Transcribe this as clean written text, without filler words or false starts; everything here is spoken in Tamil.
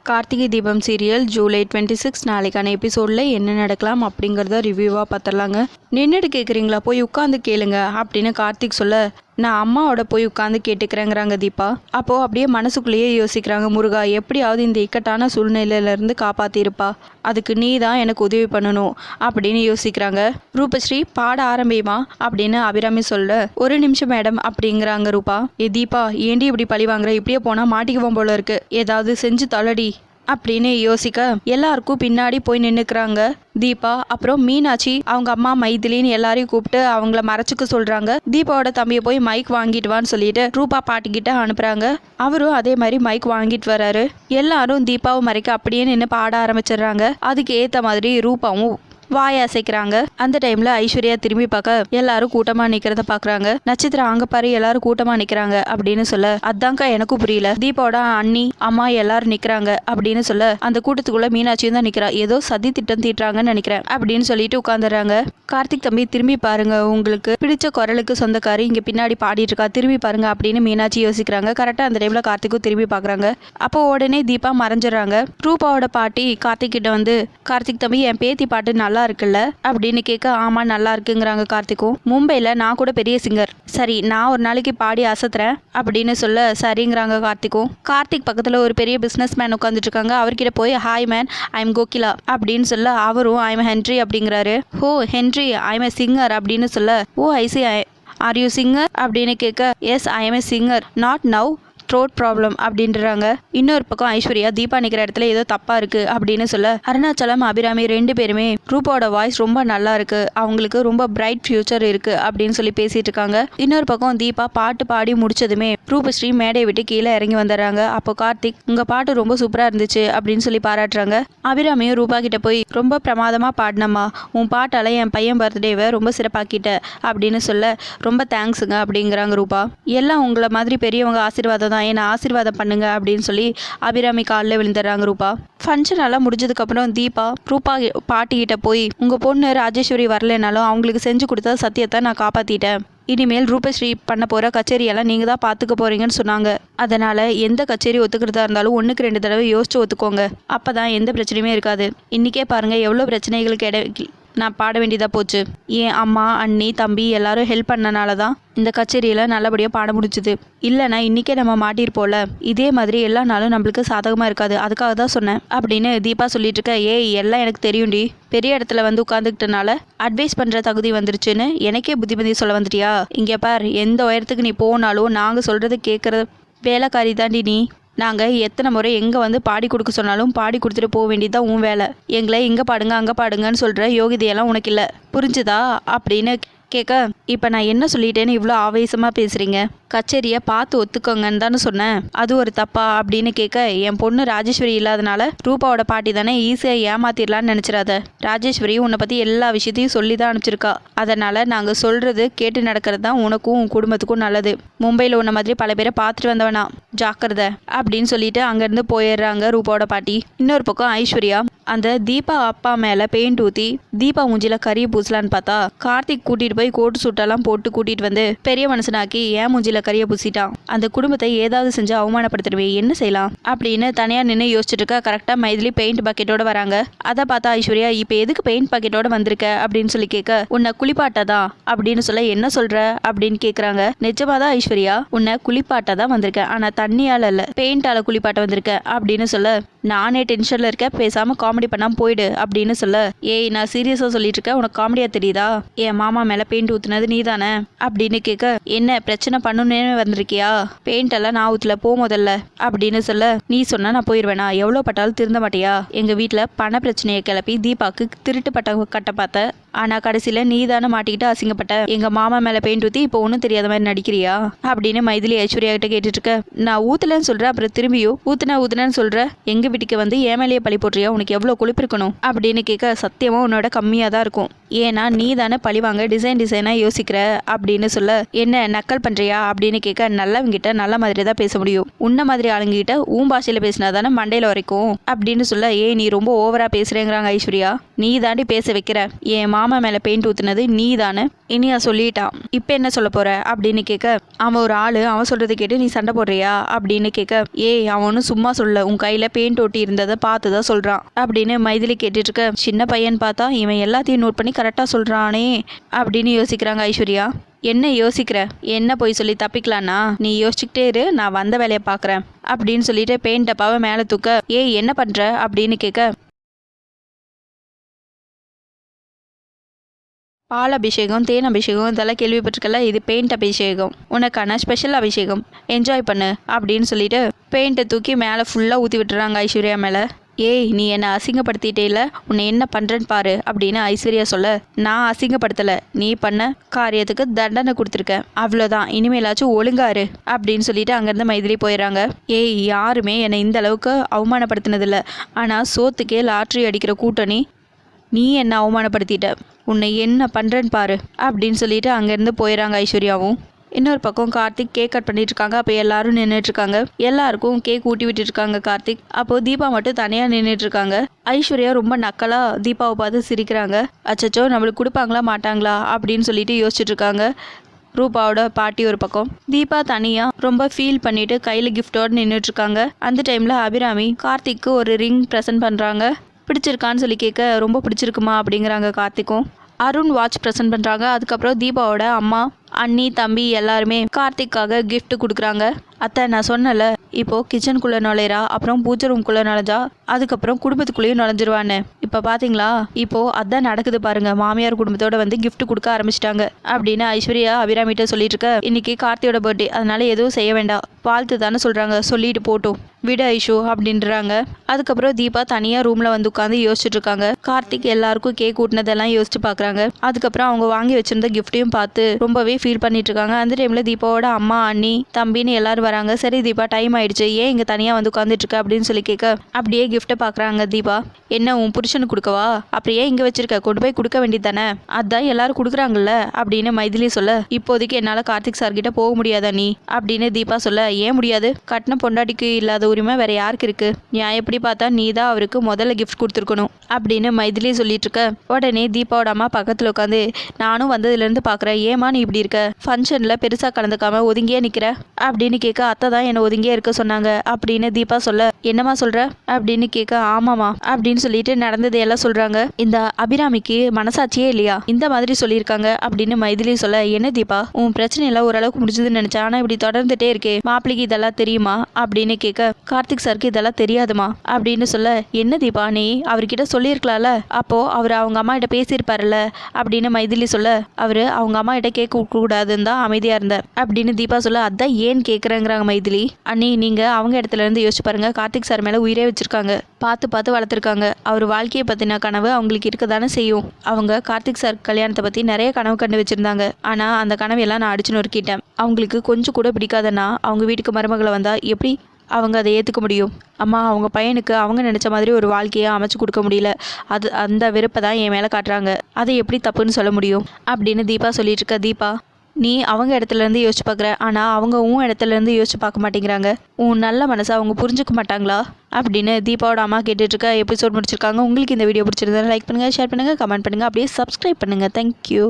கார்த்திகை தீபம் சீரியல் ஜூலை 26 நாளைக்கான எபிசோடில் என்ன நடக்கலாம் அப்படிங்கிறத ரிவ்யூவாக பார்த்துடலாங்க. நின்றுட்டு கேட்குறீங்களா, போய் உட்காந்து கேளுங்க அப்படின்னு கார்த்திக் சொல்ல, நான் அம்மாவோட போய் உட்காந்து கேட்டுக்கிறேங்கிறாங்க தீபா. அப்போது அப்படியே மனசுக்குள்ளேயே யோசிக்கிறாங்க, முருகா எப்படியாவது இந்த இக்கட்டான சூழ்நிலையிலேருந்து காப்பாற்றிருப்பா, அதுக்கு நீ தான் எனக்கு உதவி பண்ணணும் அப்படின்னு யோசிக்கிறாங்க. ரூபஸ்ரீ பாட ஆரம்பியுமா அப்படின்னு அபிராமி சொல்ல, ஒரு நிமிஷம் மேடம் அப்படிங்கிறாங்க ரூபா. தீபா ஏண்டி இப்படி பழி வாங்குற, இப்படியே போனால் மாட்டிக்குவோம் போல இருக்கு, ஏதாவது செஞ்சு தொலைடி அப்படின்னு யோசிக்க எல்லாருக்கும் பின்னாடி போய் நின்னுக்கிறாங்க தீபா. அப்புறம் மீனாட்சி அவங்க அம்மா மைதிலின்னு எல்லாரையும் கூப்பிட்டு அவங்கள மறைச்சுக்க சொல்றாங்க. தீபாவோட தம்பியை போய் மைக் வாங்கிட்டு வான்னு சொல்லிட்டு ரூபா பாட்டிக்கிட்ட அனுப்புறாங்க. அவரும் அதே மாதிரி மைக் வாங்கிட்டு வராரு. எல்லாரும் தீபாவை மறைக்க அப்படியே நின்று பாட ஆரம்பிச்சிடுறாங்க. அதுக்கு ஏத்த மாதிரி ரூபாவும் வாய அசைக்கிறாங்க. அந்த டைம்ல ஐஸ்வர்யா திரும்பி பார்க்க எல்லாரும் கூட்டமா நிக்கிறத பாக்குறாங்க. நட்சத்திரம் அங்க பாரு எல்லாரும் கூட்டமா நிக்கிறாங்க அப்படின்னு சொல்ல, அதான்க்கா எனக்கும் புரியல, தீபாவோட அண்ணி அம்மா எல்லாரும் நிக்கிறாங்க அப்படின்னு சொல்ல, அந்த கூட்டத்துக்குள்ள மீனாட்சியும் தான் நிக்கிறா, ஏதோ சதி திட்டம் தீட்டுறாங்கன்னு நினைக்கிறேன் அப்படின்னு சொல்லிட்டு உட்காந்துறாங்க. கார்த்திக் தம்பி திரும்பி பாருங்க, உங்களுக்கு பிடிச்ச குரலுக்கு சொந்தக்காரி இங்க பின்னாடி பாடிட்டு இருக்கா, திரும்பி பாருங்க அப்படின்னு மீனாட்சி யோசிக்கிறாங்க. கரெக்டா அந்த டைம்ல கார்த்திக்கும் திரும்பி பாக்குறாங்க. அப்போ உடனே தீபா மறைஞ்சிடறாங்க. ரூபாவோட பாட்டி கார்த்திக் கிட்ட வந்து, கார்த்திக் தம்பி என் பேத்தி பாட்டு நல்லா இருக்குல்ல அப்படின்னு கேட்க, ஆமா நல்லா இருக்குங்கிறாங்க கார்த்திக்கும். மும்பைல நான் கூட பெரிய சிங்கர், சரி நான் ஒரு நாளைக்கு பாடி அசத்துறேன் அப்படின்னு சொல்ல, சரிங்கிறாங்க கார்த்திக்கும். கார்த்திக் பக்கத்துல ஒரு பெரிய பிசினஸ் மேன் உட்காந்துட்டு இருக்காங்க. அவர்கிட்ட போய், hi man, I am Kokila அப்படின்னு சொல்ல, அவரும் ஐ எம் ஹென்ரி அப்படிங்கிறாரு. Oh Henry, I am a singer அப்படின்னு சொல்ல, oh I see, are you singer அப்படின்னு கேட்க, yes I am a singer, not now, throat problem அப்படின்றாங்க. இன்னொரு பக்கம் ஐஸ்வர்யா தீபா நிற்கிற இடத்துல ஏதோ தப்பா இருக்கு அப்படின்னு சொல்ல, அருணாச்சலம் அபிராமி ரெண்டு பேருமே ரூபாவோட வாய்ஸ் ரொம்ப நல்லா இருக்கு, அவங்களுக்கு ரொம்ப பிரைட் ஃபியூச்சர் இருக்கு அப்படின்னு சொல்லி பேசிட்டு இருக்காங்க. இன்னொரு பக்கம் தீபா பாட்டு பாடி முடிச்சதுமே ரூபஸ்ரீ மேடையை விட்டு கீழே இறங்கி வந்துடுறாங்க. அப்போ கார்த்திக், உங்க பாட்டு ரொம்ப சூப்பரா இருந்துச்சு அப்படின்னு சொல்லி பாராட்டுறாங்க. அபிராமியும் ரூபா கிட்ட போய், ரொம்ப பிரமாதமா பாடினம்மா, உன் பாட்டால என் பையன் பர்த்டேவை ரொம்ப சிறப்பாக்கிட்ட அப்படின்னு சொல்ல, ரொம்ப தேங்க்ஸுங்க அப்படிங்கிறாங்க ரூபா. எல்லாம் உங்களை மாதிரி பெரியவங்க ஆசீர்வாதம் தான், என்ன ஆசீர்வாதம் பண்ணுங்க அப்படின்னு சொல்லி அபிராமி காலில் விழுந்துடுறாங்க ரூபா. ஃபங்க்ஷன் எல்லாம் முடிஞ்சதுக்கப்புறம் தீபா ரூபா பாட்டிக்கிட்ட போய், உங்கள் பொண்ணு ராஜேஸ்வரி வரலைனாலும் அவங்களுக்கு செஞ்சு கொடுத்த சத்தியத்தை நான் காப்பாற்றிட்டேன், இனிமேல் ரூபஸ்ரீ பண்ண போகிற கச்சேரியெல்லாம் நீங்கள் தான் பார்த்துக்க போகிறீங்கன்னு சொன்னாங்க, அதனால் எந்த கச்சேரி ஒத்துக்கிறதா இருந்தாலும் 1க்கு 2 தடவை யோசிச்சு ஒத்துக்கோங்க, அப்போ தான் எந்த பிரச்சனையுமே இருக்காது. இன்றைக்கே பாருங்கள் எவ்வளோ பிரச்சனைகளுக்கு நான் பாட வேண்டியதாக போச்சு, என் அம்மா அண்ணி தம்பி எல்லாரும் ஹெல்ப் பண்ணனால தான் இந்த கச்சேரியில் நல்லபடியாக பாட முடிச்சுது, இல்லைனா இன்றைக்கே நம்ம மாட்டிருப்போல, இதே மாதிரி எல்லா நாளும் நம்மளுக்கு சாதகமாக இருக்காது, அதுக்காக தான் சொன்னேன் அப்படின்னு தீபா சொல்லிட்டு இருக்க. ஏய் எல்லாம் எனக்கு தெரியும்டி, பெரிய இடத்துல வந்து உட்காந்துக்கிட்டனால அட்வைஸ் பண்ணுற தகுதி வந்துருச்சுன்னு எனக்கே புத்திமதி சொல்ல வந்துட்டியா, இங்கே பார் எந்த உயரத்துக்கு நீ போனாலும் நாங்கள் சொல்கிறது கேட்குற வேலைக்காரி தாண்டி நீ, நாங்கள் எத்தனை முறை எங்கே வந்து பாடி கொடுக்க சொன்னாலும் பாடி கொடுத்துட்டு போக வேண்டியதுதான் உன் வேலை, எங்களை இங்கே பாடுங்க அங்கே பாடுங்கன்னு சொல்கிற யோகிதையெல்லாம் உனக்கு இல்லை, புரிஞ்சுதா அப்படின்னு கேட்க, இப்போ நான் என்ன சொல்லிட்டேன்னு இவ்வளோ ஆவேசமாக பேசுகிறீங்க, கச்சேரியை பார்த்து ஒத்துக்கோங்கன்னு தானே சொன்னேன், அது ஒரு தப்பா அப்படின்னு கேட்க, என் பொண்ணு ராஜேஸ்வரி இல்லாதனால ரூபாவோட பாட்டி தானே ஈஸியாக ஏமாத்திடலான்னு நினச்சிடாத, ராஜேஸ்வரி உன்னை பற்றி எல்லா விஷயத்தையும் சொல்லி தான் அனுப்பிச்சிருக்கா, அதனால் நாங்கள் சொல்கிறது கேட்டு நடக்கிறது தான் உனக்கும் உன் குடும்பத்துக்கும் நல்லது, மும்பையில் உன்ன மாதிரி பல பேரை பார்த்துட்டு வந்தவனா, ஜாக்கிரதை அப்படின்னு சொல்லிட்டு அங்கேருந்து போயிடுறாங்க ரூபாவோட பாட்டி. இன்னொரு பக்கம் ஐஸ்வர்யா அந்த தீபா அப்பா மேலே பெயிண்ட் ஊற்றி தீபா மூஞ்சில கறி பூசலான்னு பார்த்தா, கார்த்திக் கூட்டிகிட்டு போய் கோட்டு சூட்டெல்லாம் போட்டு கூட்டிகிட்டு வந்து பெரிய மனுஷனாக்கி ஏன் மூஞ்சில கறியை பூசிட்டான், அந்த குடும்பத்தை ஏதாவது செஞ்சு அவமானப்படுத்திடுவேன், என்ன செய்யலாம் அப்படின்னு தனியாக நின்று யோசிச்சுட்டு இருக்கா. கரெக்டாக மைதிலி பெயிண்ட் பக்கெட்டோட வராங்க. அதை பார்த்தா ஐஸ்வர்யா, இப்போ எதுக்கு பெயிண்ட் பக்கெட்டோட வந்திருக்க அப்படின்னு சொல்லி கேட்க, உன்னை குளிப்பாட்டதான் அப்படின்னு சொல்ல, என்ன சொல்ற அப்படின்னு கேட்குறாங்க. நிஜமாதான் ஐஸ்வர்யா, உன்னை குளிப்பாட்ட தான் வந்திருக்கேன், ஆனால் தண்ணியால் இல்லை பெயிண்டால் குளிப்பாட்ட வந்திருக்கேன் அப்படின்னு சொல்ல, நானே டென்ஷனில் இருக்கேன், பேசாமல் காமெடி பண்ணாமல் போயிடு அப்படின்னு சொல்ல, ஏய் நான் சீரியஸாக சொல்லிட்டு இருக்கேன், உனக்கு காமெடியாக தெரியுதா, என் மாமா மேலே பெயிண்ட் ஊற்றுனது நீ தானே அப்படின்னு கேட்க, என்ன பிரச்சனை பண்ணணுன்னே வந்திருக்கியா, பெயிண்ட் எல்லாம் நான் ஊற்றல போ முதல்ல அப்படின்னு சொல்ல, நீ சொன்னா நான் போயிடுவேனா, எவ்வளோ பட்டாலும் திருந்த மாட்டியா, எங்கள் வீட்டில் பண பிரச்சனையை கிளப்பி தீபாக்கு திருட்டு பட்டம் கட்ட பார்த்த, ஆனால் கடைசியில் நீ தானே மாட்டிக்கிட்டு அசிங்கப்பட்ட, எங்கள் மாமா மேலே பெயிண்ட் ஊற்றி இப்போ ஒன்றும் தெரியாத மாதிரி நடிக்கிறியா அப்படின்னு மைதிலி ஐஸ்வர்யா கிட்ட கேட்டுட்டு இருக்க. நான் ஊற்றலன்னு சொல்கிறேன், அப்புறம் திரும்பியும் ஊத்துனேன்னு சொல்கிற, எங்கள் வீட்டுக்கு வந்து ஏமேலேயே பழி போட்டுறியா, உனக்கு எவ்வளோ கொழுப்பு இருக்கணும் அப்படின்னு கேட்க, சத்தியமாக உன்னோட கம்மியாக தான் இருக்கும், ஏன்னா நீ தானே பழிவாங்க டிசைனாக யோசிக்கிற அப்படின்னு சொல்ல, என்ன நக்கல் பண்ணுறியா அப்படின்னு கேட்க, நல்லவங்கிட்ட நல்ல மாதிரி தான் பேச முடியும், உன்ன மாதிரி ஆளுங்கிட்ட உன் பாஷையில் பேசினா தானே மண்டையில் வரைக்கும் அப்படின்னு சொல்ல, ஏய் நீ ரொம்ப ஓவராக பேசுகிறேங்கிறாங்க ஐஸ்வர்யா, நீ தாண்டி பேச வைக்கிற, ஏமா மாமா மேலே பெயிண்ட் ஊற்றுனது நீ தானே. இனியா சொல்லிட்டான், இப்போ என்ன சொல்ல போகிற அப்படின்னு கேட்க, அவன் ஒரு ஆள், அவன் சொல்கிறத கேட்டு நீ சண்டை போடுறியா அப்படின்னு கேட்க, ஏய் அவனும் சும்மா சொல்ல, உன் கையில் பெயிண்ட் ஒட்டி இருந்ததை பார்த்து தான் சொல்கிறான் அப்படின்னு மைதிலி கேட்டுட்ருக்க, சின்ன பையன் பார்த்தா இவன் எல்லாத்தையும் நோட் பண்ணி கரெக்டாக சொல்கிறானே அப்படின்னு யோசிக்கிறாங்க ஐஸ்வர்யா. என்ன யோசிக்கிற, என்ன போய் சொல்லி தப்பிக்கலான்னா நீ யோசிச்சுக்கிட்டே இரு, நான் வந்த வேலையை பார்க்குறேன் அப்படின்னு சொல்லிட்டு பெயிண்ட் டப்பாவை மேலே தூக்க, ஏய் என்ன பண்ணுற அப்படின்னு கேட்க, பால் அபிஷேகம், தேன் அபிஷேகம் இதெல்லாம் கேள்விப்பட்டிருக்கல, இது பெயிண்ட் அபிஷேகம், உனக்கான ஸ்பெஷல் அபிஷேகம், என்ஜாய் பண்ணு அப்படின்னு சொல்லிட்டு பெயிண்ட்டை தூக்கி மேலே ஃபுல்லாக ஊற்றி விட்டுறாங்க ஐஸ்வர்யா மேலே. ஏய் நீ என்னை அசிங்கப்படுத்திட்டே இல்லை, உன்னை என்ன பண்ணுறேன்னு பாரு அப்படின்னு ஐஸ்வர்யா சொல்ல, நான் அசிங்கப்படுத்தலை, நீ பண்ண காரியத்துக்கு தண்டனை கொடுத்துருக்க, அவ்வளோதான், இனிமேலாச்சும் ஒழுங்காரு அப்படின்னு சொல்லிட்டு அங்கேருந்து மைதிலி போயிடறாங்க. ஏய் யாருமே என்னை இந்த அளவுக்கு அவமானப்படுத்தினதில்லை, ஆனால் சோத்துக்கே லாட்ரி அடிக்கிற கூட்டணி நீ என்ன அவமானப்படுத்திட்ட, உன்னை என்ன பண்ணுறேன்னு பாரு அப்படின்னு சொல்லிட்டு அங்கேருந்து போயிடறாங்க ஐஸ்வர்யாவும். இன்னொரு பக்கம் கார்த்திக் கேக் கட் பண்ணிட்டு இருக்காங்க. அப்போ எல்லாரும் நின்றுட்டுருக்காங்க. எல்லாருக்கும் கேக் ஊட்டி விட்டுருக்காங்க கார்த்திக். அப்போது தீபா மட்டும் தனியாக நின்றுட்டுருக்காங்க. ஐஸ்வர்யா ரொம்ப நக்கலாக தீபாவை பார்த்து சிரிக்கிறாங்க. அச்சச்சோ நம்மளுக்கு கொடுப்பாங்களா மாட்டாங்களா அப்படின்னு சொல்லிட்டு யோசிச்சுட்டு இருக்காங்க. ரூபாவோட பாட்டி ஒரு பக்கம், தீபா தனியாக ரொம்ப ஃபீல் பண்ணிட்டு கையில் கிஃப்டோடு நின்றுட்டுருக்காங்க. அந்த டைமில் அபிராமி கார்த்திக்கு ஒரு ரிங் ப்ரெசென்ட் பண்ணுறாங்க. பிடிச்சிருக்கான்னு சொல்லி கேட்க, ரொம்ப பிடிச்சிருக்குமா அப்படிங்கிறாங்க கார்த்திக்கும். அருண் வாட்ச் ப்ரெசென்ட் பண்ணுறாங்க. அதுக்கப்புறம் தீபாவோட அம்மா, அண்ணி, தம்பி எல்லாருமே கார்த்திக்காக கிஃப்ட் கொடுக்குறாங்க. அத்தை நான் சொன்னல, இப்போது கிச்சனுக்குள்ளே நுழையிறா, அப்புறம் பூஜை ரூம்குள்ளே நுழைஞ்சா, அதுக்கப்புறம் குடும்பத்துக்குள்ளேயும் நுழைஞ்சிருவான்னு. இப்போ பார்த்தீங்களா, இப்போது அதான் நடக்குது பாருங்கள், மாமியார் குடும்பத்தோட வந்து கிஃப்ட் கொடுக்க ஆரம்பிச்சிட்டாங்க அப்படின்னு ஐஸ்வர்யா அபிராமிட்ட சொல்லிட்டு இருக்க. இன்னைக்கு கார்த்தியோட பர்த்டே, அதனால எதுவும் செய்ய வேண்டாம், வாழ்த்து தானே சொல்கிறாங்க, சொல்லிட்டு போட்டும் விட ஐஷோ அப்படின்றாங்க. அதுக்கப்புறம் தீபா தனியாக ரூமில் வந்து உட்காந்து யோசிச்சுட்டு இருக்காங்க. கார்த்திக் எல்லாருக்கும் கேக் ஊட்டினதெல்லாம் யோசிச்சு பார்க்குறாங்க. அதுக்கப்புறம் அவங்க வாங்கி வச்சிருந்த கிஃப்ட்டையும் பார்த்து ரொம்பவே ஃபீல் பண்ணிட்டு இருக்காங்க. அந்த டைமில் தீபாவோட அம்மா, அண்ணி, தம்பின்னு எல்லாரும் வராங்க. சரி தீபா டைம் ஆயிடுச்சு, ஏன் இங்கே தனியாக வந்து உட்காந்துட்டு இருக்க அப்படின்னு சொல்லி கேட்க, அப்படியே கிஃப்ட்டை பார்க்குறாங்க தீபா. என்ன உன் புருஷனுக்கு கொடுக்கவா, அப்படியே இங்கே வச்சிருக்க, கொண்டு போய் கொடுக்க வேண்டியது தானே, அதான் எல்லாரும் கொடுக்குறாங்கல்ல அப்படின்னு மைதிலி சொல்ல, இப்போதைக்கு என்னால் கார்த்திக் சார் கிட்ட போக முடியாதா நீ அப்படின்னு தீபா சொல்ல, ஏன் முடியாது, கட்டின பொண்டாட்டிக்கு இல்லாத உரிமை வேற யாருக்கு இருக்கு, நான் எப்படி பார்த்தா நீ தான் அவருக்கு முதல்ல கிஃப்ட் கொடுத்துருக்கணும் அப்படின்னு மைதிலி சொல்லிட்டு இருக்க. உடனே தீபாவோட அம்மா பக்கத்தில் உட்காந்து, நானும் வந்ததுலேருந்து பார்க்குறேன், ஏமா நீ இப்படி இருக்க, ஃபங்க்ஷனில் பெருசாக கலந்துக்காம ஒதுங்கியே நிற்கிற அப்படின்னு கேட்க, அத்தை தான் என்னை ஒதுங்கியே இருக்க சொன்னாங்க அப்படின்னு தீபா சொல்ல, என்னம்மா சொல்கிற அப்படின்னு கேட்க, ஆமாம்மா அப்படின்னு சொல்லிட்டு நடந்ததையெல்லாம் சொல்கிறாங்க. இந்த அபிராமிக்கு மனசாட்சியே இல்லையா, இந்த மாதிரி சொல்லியிருக்காங்க அப்படின்னு மைதிலி சொல்ல, என்ன தீபா உன் பிரச்சனையெல்லாம் ஓரளவுக்கு முடிஞ்சதுன்னு நினச்சேன், ஆனால் இப்படி தொடர்ந்துட்டே இருக்கே, மாப்பிள்ளைக்கு இதெல்லாம் தெரியுமா அப்படின்னு கேட்க, கார்த்திக் சாருக்கு இதெல்லாம் தெரியாதுமா அப்படின்னு சொல்ல, என்ன தீபா நீ அவர்கிட்ட சொல்லியிருக்கலாம்ல, அப்போ அவர் அவங்க அம்மா கிட்ட பேசியிருப்பாருல்ல அப்படின்னு மைதிலி சொல்ல, அவர் அவங்க அம்மா கிட்ட கேட்க கூடாதுன்னு தான் அமைதியாக இருந்தார் அப்படின்னு தீபா சொல்ல, அதான் ஏன் கேட்குறேங்கிறாங்க மைதிலி. அண்ணி நீங்கள் அவங்க இடத்துல இருந்து யோசிச்சு பாருங்க, கார்த்திக் சார் மேலே உயிரே வச்சிருக்காங்க, பார்த்து பார்த்து வளர்த்துருக்காங்க, அவர் வாழ்க்கையை பற்றின கனவு அவங்களுக்கு இருக்க தானே செய்யும். அவங்க கார்த்திக் சார் கல்யாணத்தை பற்றி நிறைய கனவு கண்டு வச்சுருந்தாங்க, ஆனால் அந்த கனவையெல்லாம் நான் அடிச்சு நொறுக்கிட்டேன். அவங்களுக்கு கொஞ்சம் கூட பிடிக்காதன்னா அவங்க வீட்டுக்கு மருமகளை வந்தால் எப்படி அவங்க அதை ஏற்றுக்க முடியும்? அம்மா அவங்க பையனுக்கு அவங்க நினச்ச மாதிரி ஒரு வாழ்க்கையை அமைச்சு கொடுக்க முடியல, அந்த வெறுப்பை தான் என் மேலே காட்டுறாங்க, அதை எப்படி தப்புன்னு சொல்ல முடியும் அப்படின்னு தீபா சொல்லிட்டு இருக்க. தீபா நீ அவங்க இடத்துலேருந்து யோசிச்சு பார்க்குற, ஆனால் அவங்க உன் இடத்துலேருந்து யோசிச்சு பார்க்க மாட்டேங்கிறாங்க, உன் நல்ல மனசை அவங்க புரிஞ்சுக்க மாட்டாங்களா அப்படின்னு தீபாவோட அம்மா கேட்டுட்ருக்க. எபிசோட் முடிச்சிருக்காங்க. உங்களுக்கு இந்த வீடியோ பிடிச்சிருந்தா லைக் பண்ணுங்கள், ஷேர் பண்ணுங்கள், கமெண்ட் பண்ணுங்கள், அப்படியே சப்ஸ்கிரைப் பண்ணுங்கள். தேங்க்யூ.